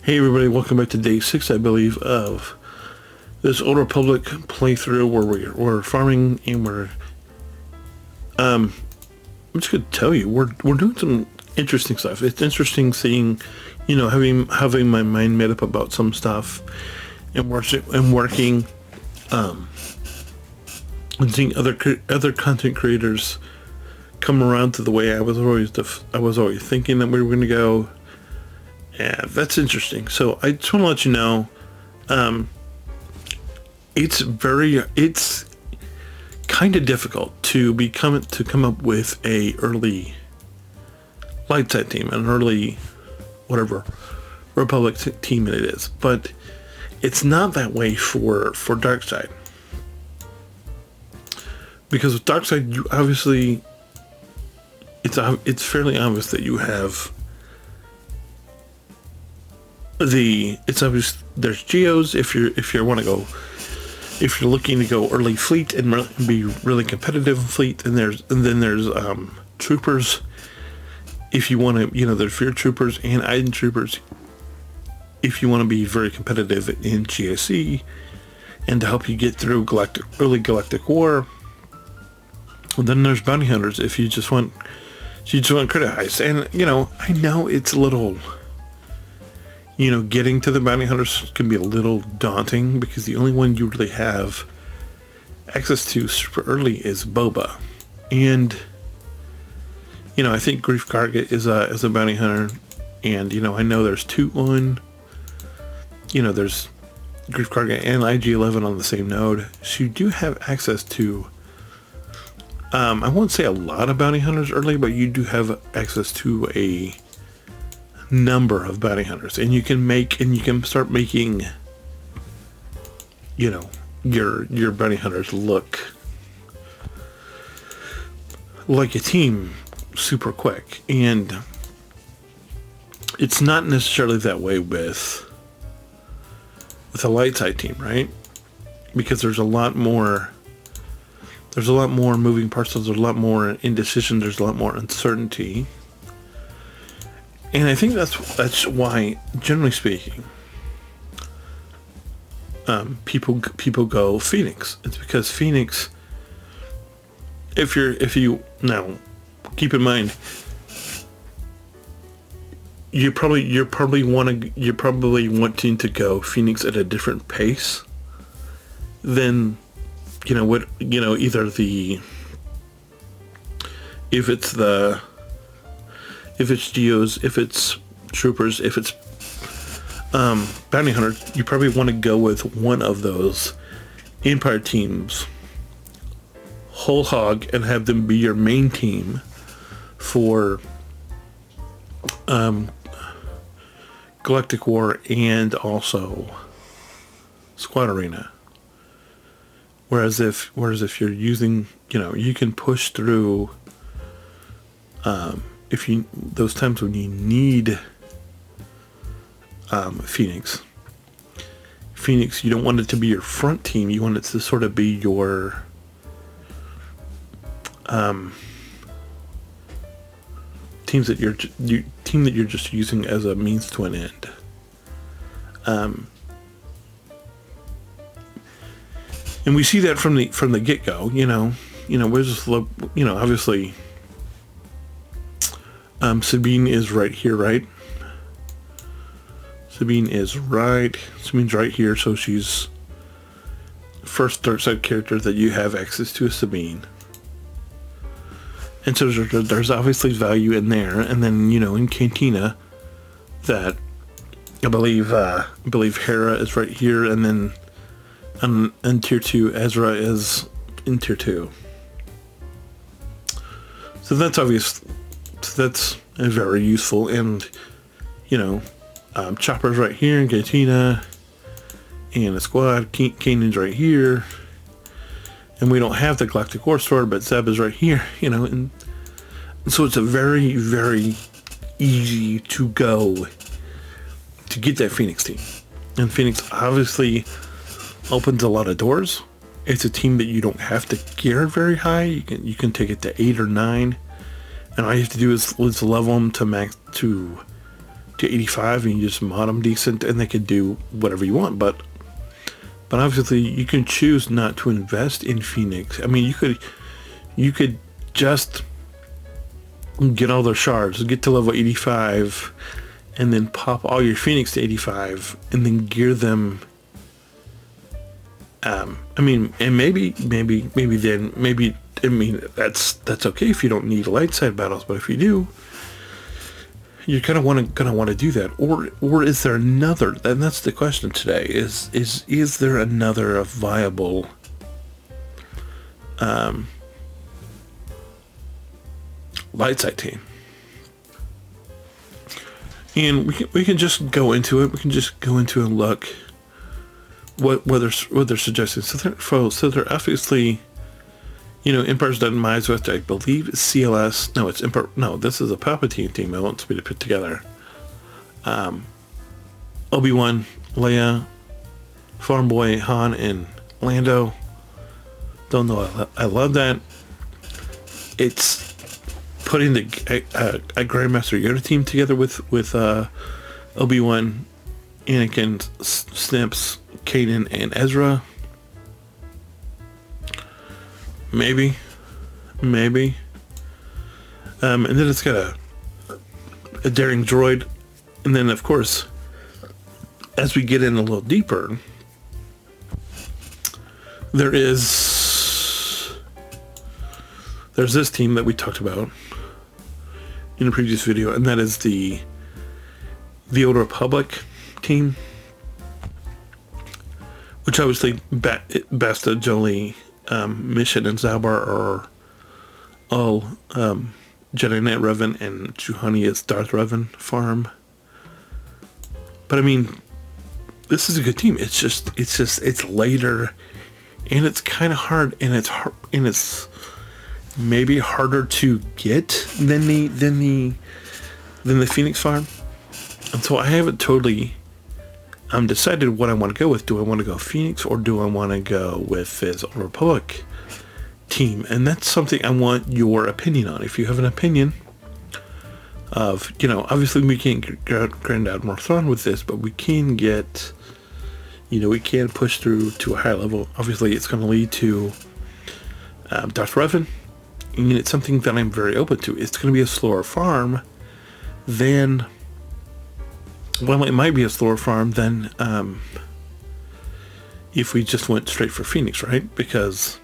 Hey everybody, welcome back to day 6, I believe, of this Old Republic playthrough where we're farming and I'm just gonna tell you, we're doing some interesting stuff. It's interesting seeing, having my mind made up about some stuff and working, and seeing other content creators come around to the way I was always thinking that we were gonna go. Yeah, that's interesting. So I just want to let you know, it's kind of difficult to come up with a early light side team, an early whatever Republic team it is, but it's not that way for dark side, because with dark side, you obviously it's fairly obvious that you have. It's obvious there's geos if you're looking to go early fleet and be really competitive in fleet, and then there's troopers if you want to, there's fear troopers and Iden troopers if you want to be very competitive in GIC and to help you get through early Galactic War. And then there's bounty hunters if you just want credit heist. And I know it's a little, getting to the bounty hunters can be a little daunting because the only one you really have access to super early is Boba. And, I think Greef Karga is a bounty hunter. And, I know there's two on, there's Greef Karga and IG-11 on the same node. So you do have access to, I won't say a lot of bounty hunters early, but you do have access to a number of bounty hunters, and you can start making your bounty hunters look like a team super quick. And it's not necessarily that way with a light side team, right? Because there's a lot more moving parts, there's a lot more indecision, there's a lot more uncertainty. And I think that's why, generally speaking, people go Phoenix. It's because Phoenix, if you now keep in mind, you're probably wanting to go Phoenix at a different pace than if it's geos, if it's troopers, if it's bounty hunters, you probably want to go with one of those Empire teams whole hog and have them be your main team for Galactic War and also Squad Arena. Whereas if you're using, you can push through those times when you need Phoenix, you don't want it to be your front team. You want it to sort of be your team that you're just using as a means to an end. And we see that from the get-go. We're just obviously. Sabine is right here, right? Sabine's right here, so she's first dark side character that you have access to is Sabine. And so there's obviously value in there, and then in Cantina, that I believe Hera is right here, and then in tier 2 Ezra is in tier 2. So that's obvious. So that's very useful. And Chopper's right here, and Cantina, and the squad. Kanan's right here, and we don't have the Galactic War sword, but Zeb is right here. And so it's a very, very easy to go to get that Phoenix team. And Phoenix obviously opens a lot of doors. It's a team that you don't have to gear very high. You can take it to 8 or 9. And all you have to do is level them to max to to 85 and you just mod them decent and they could do whatever you want. But obviously you can choose not to invest in Phoenix. I mean, you could just get all their shards, get to level 85, and then pop all your Phoenix to 85 and then gear them. I mean, and maybe that's okay if you don't need light side battles, but if you do, you're gonna want to do that. Or is there another? And that's the question today. Is there another viable light side team? And we can just go into it. We can just go into and look what they're suggesting. So they're obviously, Empire's done Mize with, I believe, CLS. No, it's Empire. No, this is a Palpatine team that wants me to put together. Obi-Wan, Leia, Farm Boy, Han, and Lando. Don't know. I love that. It's putting a Grandmaster Yoda team together with Obi-Wan, Anakin, Snips, Kanan, and Ezra. Maybe. And then it's got a daring droid. And then, of course, as we get in a little deeper, there's this team that we talked about in a previous video, and that is the Old Republic team, which obviously Basta, Jolee, Mission, and Zaalbar are all Jedi Knight Revan, and Juhani is Darth Revan farm. But I mean, this is a good team. It's later, and it's kind of hard, and it's maybe harder to get than the Phoenix farm. And so I haven't totally decided what I want to go with. Do I want to go Phoenix, or do I want to go with this Old Republic team? And that's something I want your opinion on. If you have an opinion of, obviously we can't get Grand Admiral Thrawn with this, but we can get, we can push through to a higher level. Obviously it's going to lead to Darth Revan, and it's something that I'm very open to. It's going to be a slower farm than, well, it might be a slower farm than if we just went straight for Phoenix, right? Because,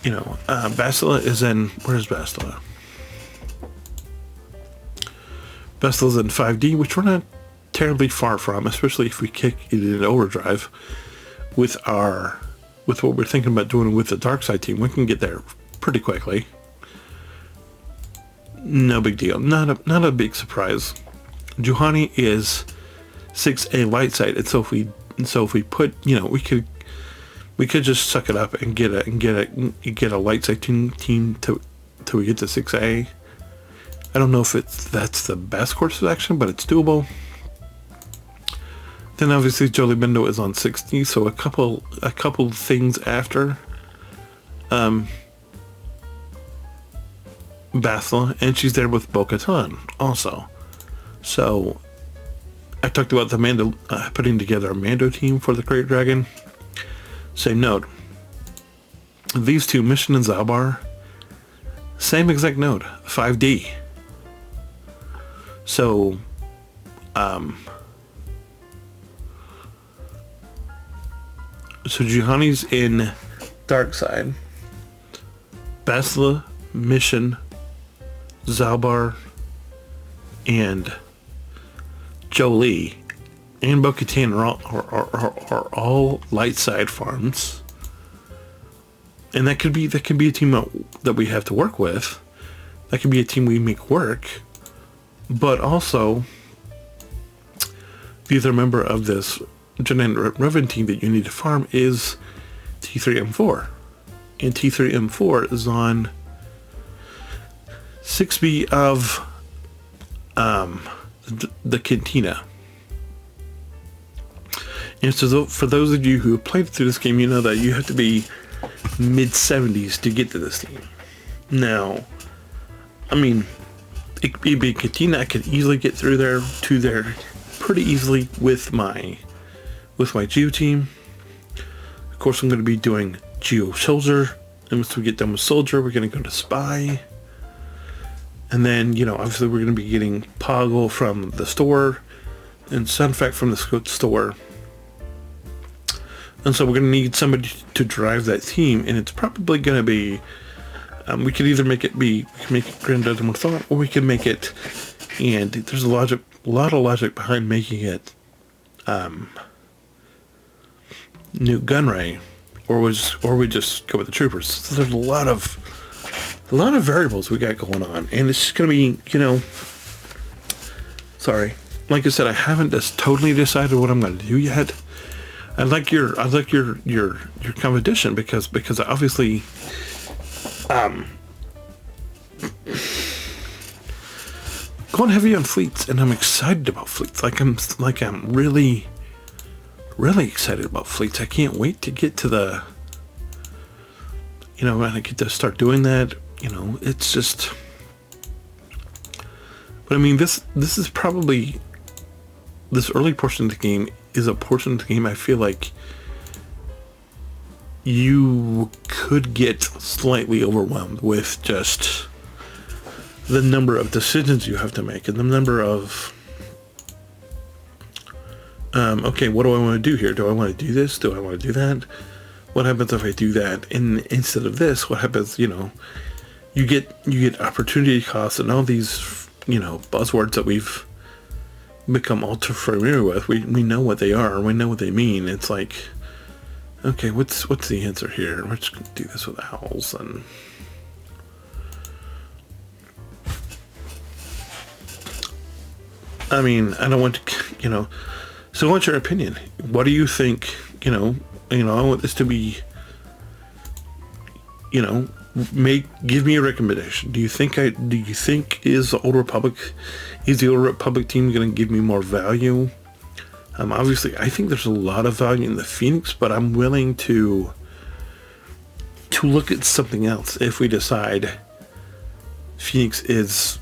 Bastila is in, where's Bastila? Bastila's in 5D, which we're not terribly far from, especially if we kick it in overdrive with what we're thinking about doing with the dark side team. We can get there pretty quickly. No big deal. Not a big surprise. Juhani is 6A light side, and so if we put, we could just suck it up and get a light side team till we get to 6A. I don't know if that's the best course of action, but it's doable. Then obviously Jolee Bindo is on 60, so a couple things after Bastila, and she's there with Bo-Katan also. So I talked about the Mando, putting together a Mando team for the Great Dragon. Same note. These two, Mission and Zaalbar, same exact note, 5D. So, so Juhani's in dark side. Bastila, Mission, Zaalbar, and Jolee and Bo-Katan are all light side farms, and that could be a team that we have to work with. That could be a team we make work, but also the other member of this Jedi Revan team that you need to farm is T3M4, and T3M4 is on 6B of the Cantina. And so for those of you who have played through this game, you know that you have to be mid 70s to get to this team. Now, I mean, it'd be Katina. I could easily get through there to there pretty easily with my Geo team. Of course, I'm going to be doing Geo Soldier. And once we get done with Soldier, we're going to go to Spy. And then, obviously we're going to be getting Poggle from the store and Sunfact from the store. And so we're going to need somebody to drive that team, and it's probably going to be, we could either make it Granddad Morthon, or we could make it, and there's a lot of logic behind making it Nute Gunray, or we just go with the Troopers. So there's a lot of variables we got going on, and it's just going to be, sorry, like I said, I haven't just totally decided what I'm going to do yet. I like your competition because obviously, going heavy on fleets, and I'm excited about fleets. I'm really, really excited about fleets. I can't wait to get to the, when I get to start doing that. It's just, but I mean, this is probably, this early portion of the game is a portion of the game I feel like you could get slightly overwhelmed with just the number of decisions you have to make and the number of, okay, what do I want to do here? Do I want to do this? Do I want to do that? What happens if I do that? And instead of this, what happens, you get opportunity costs and all these, buzzwords that we've become all too familiar with. We know what they are. We know what they mean. It's like, okay, what's the answer here? We're just going to do this with owls. And I mean, I don't want to, so what's your opinion? What do you think, I want this to be, give me a recommendation. Do you think is the Old Republic team going to give me more value? Obviously, I think there's a lot of value in the Phoenix, but I'm willing to look at something else if we decide Phoenix is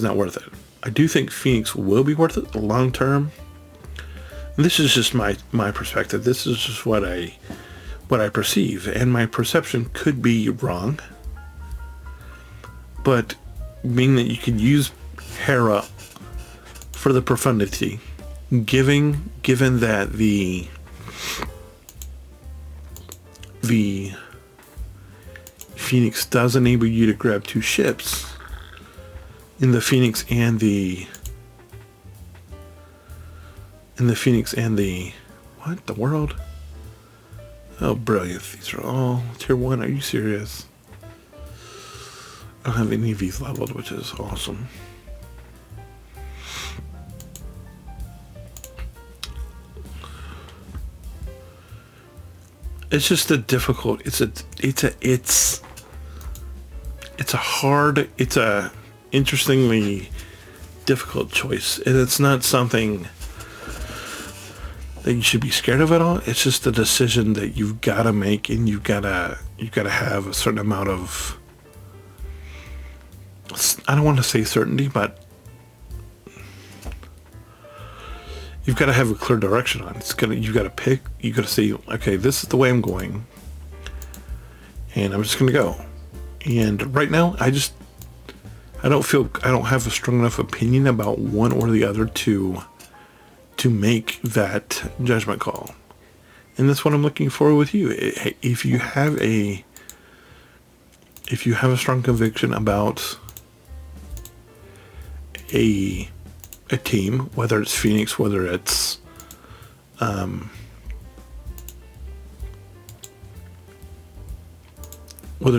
not worth it. I do think Phoenix will be worth it long term. And this is just my perspective. This is just what I perceive, and my perception could be wrong. But being that you could use Hera for the profundity, given that the Phoenix does enable you to grab two ships in the Phoenix and the what? The World? Oh, brilliant. These are all tier 1. Are you serious? I don't have any of these leveled, which is awesome. It's just a difficult, it's a interestingly difficult choice. And it's not something that you should be scared of at all. It's just a decision that you've got to make, and you've got to have a certain amount of, I don't want to say certainty, but you've got to have a clear direction on it. You've got to pick, you've got to say, okay, this is the way I'm going, and I'm just going to go. And right now, I don't have a strong enough opinion about one or the other to make that judgment call. And that's what I'm looking for with you. If you have a strong conviction about a team, whether it's Phoenix, whether it's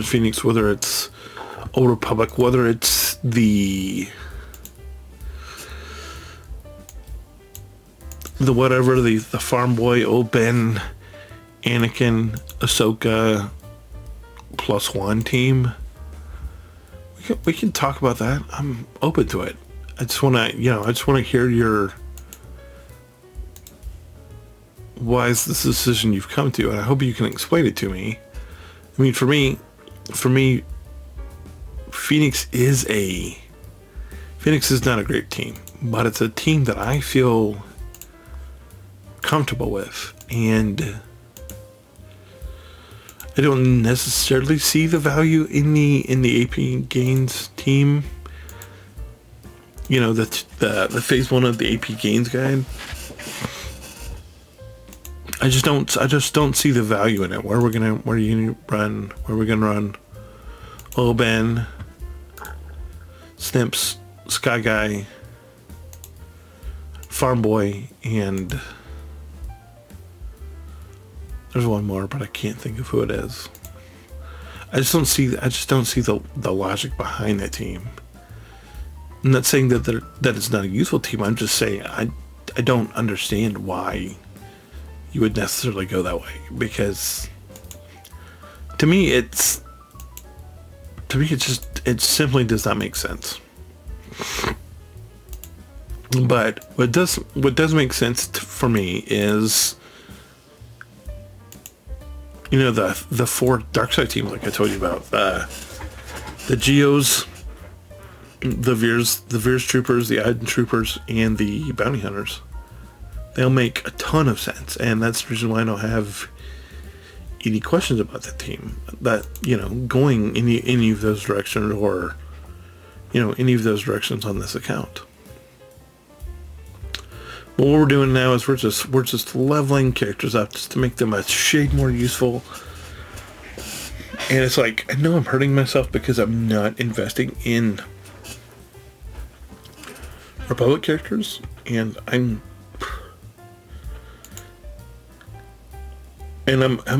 Phoenix, whether it's Old Republic, whether it's the whatever, the Farm Boy, Old Ben, Anakin, Ahsoka +1 team, we can talk about that. I'm open to it. I just want to hear your, why is this decision you've come to, and I hope you can explain it to me. I mean, for me, Phoenix is Phoenix is not a great team, but it's a team that I feel comfortable with, and I don't necessarily see the value in the AP Gains team. You know, the phase 1 of the AP Gains guide. I just don't see the value in it. Where are you gonna run? Where are we gonna run? Oben, Snips, Sky Guy, Farm Boy, and there's one more, but I can't think of who it is. I just don't see the logic behind that team. I'm not saying that it's not a useful team. I'm just saying I don't understand why you would necessarily go that way, because to me it simply does not make sense. But what does make sense for me is, you know, the 4 Darkside teams, like I told you about, the Geos, the Veers Troopers, the Iden Troopers, and the Bounty Hunters. They'll make a ton of sense, and that's the reason why I don't have any questions about that team. That, you know, going any of those directions, or, you know, any of those directions on this account. But what we're doing now is we're just leveling characters up just to make them a shade more useful. And it's like, I know I'm hurting myself because I'm not investing in Republic characters, and I'm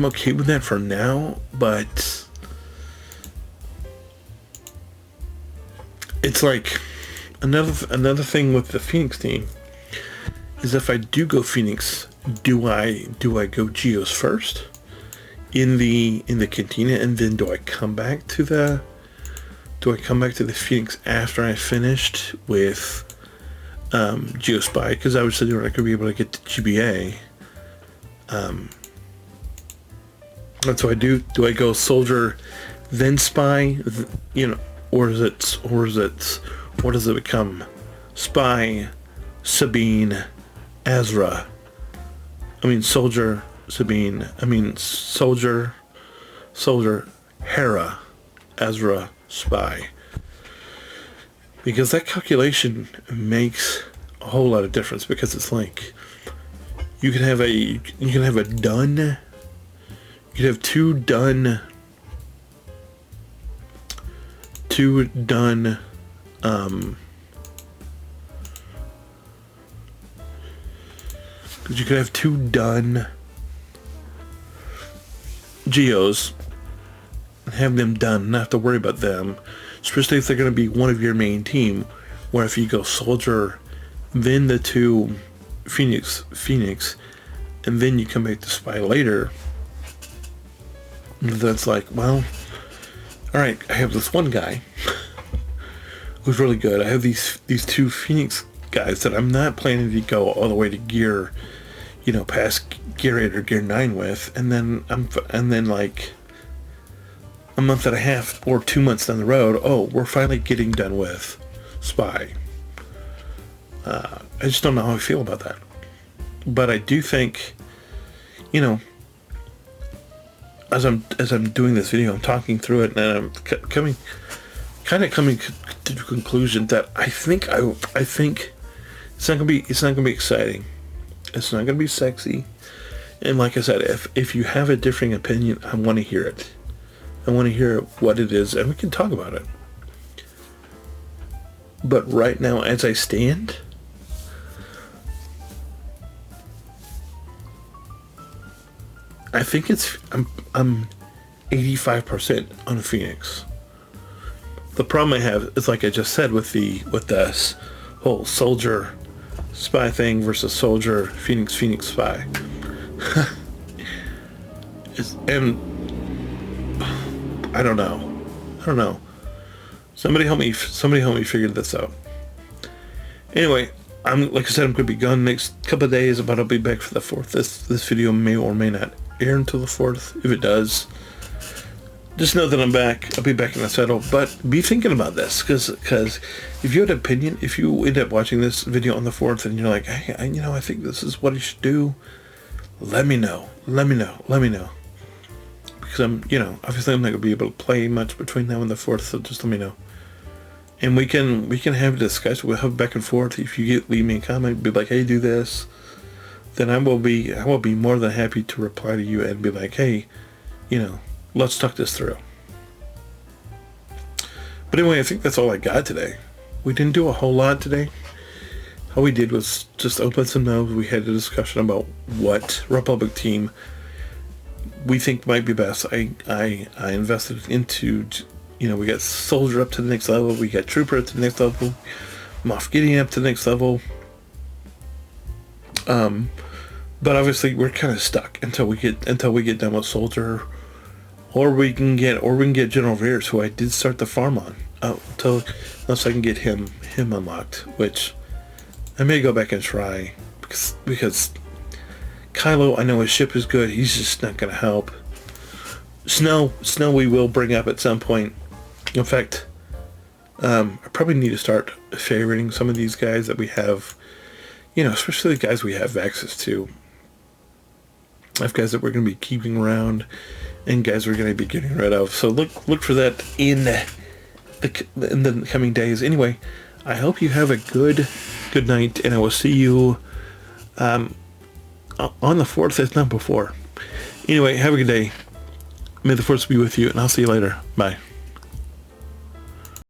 okay with that for now, but it's like another thing with the Phoenix team is, if I do go Phoenix, do I go Geos first in the Cantina, and then do I come back to the Phoenix after I finished with Geospy? Because obviously you're not going to be able to get to GBA. That's what I do. Do I go Soldier then Spy? You know, or is it what does it become? Spy, Sabine, Ezra. Soldier, Sabine. Soldier, Hera, Ezra, Spy. Because that calculation makes a whole lot of difference, because it's like you can have a done. You could have two done because you could have 2 done Geos and have them done, not have to worry about them, especially if they're going to be one of your main team. Where if you go Soldier, then the 2 Phoenix, and then you come back to Spy later, that's like, well, alright, I have this one guy who's really good. I have these 2 Phoenix guys that I'm not planning to go all the way to gear, you know, past gear 8 or gear 9 with, and then like a month and a half or 2 months down the road, oh, we're finally getting done with Spy. I just don't know how I feel about that. But I do think, you know, as I'm doing this video, I'm talking through it, and I'm coming to the conclusion that I think it's not gonna be exciting. It's not gonna be sexy. And like I said, if you have a differing opinion, I want to hear it. I want to hear what it is, and we can talk about it. But right now, as I stand, I think I'm 85% on Phoenix. The problem I have is, like I just said, with this whole Soldier Spy thing versus Soldier Phoenix Spy. And I don't know. Somebody help me figure this out. Anyway, like I said, I'm gonna be gone next couple of days, but I'll be back for the 4th. This video may or may not air until the 4th. If it does, just know that I'm back. I'll be back in the saddle. But be thinking about this, because if you had an opinion, if you end up watching this video on the 4th and you're like, hey, I think this is what I should do, let me know. Let me know. Because obviously I'm not going to be able to play much between now and the 4th, so just let me know. And we can have a discussion. We'll have back and forth. If you leave me a comment, be like, hey, do this, then I will be more than happy to reply to you and be like, hey, let's talk this through. But anyway, I think that's all I got today. We didn't do a whole lot today. All we did was just open some knobs. We had a discussion about what Republic team we think might be best. I invested into, we got Soldier up to the next level. We got Trooper up to the next level. Moff Gideon up to the next level. But obviously we're kind of stuck until we get done with Soldier. Or we can get General Veers, who I did start the farm on, unless I can get him unlocked, which I may go back and try, because Kylo, I know his ship is good. He's just not going to help. Snow we will bring up at some point. In fact, I probably need to start favoriting some of these guys that we have, especially the guys we have access to. I have guys that we're going to be keeping around, and guys we're going to be getting rid of. So look for that in the coming days. Anyway, I hope you have a good night, and I will see you on the 4th, if not before. Anyway, have a good day. May the Force be with you, and I'll see you later. Bye.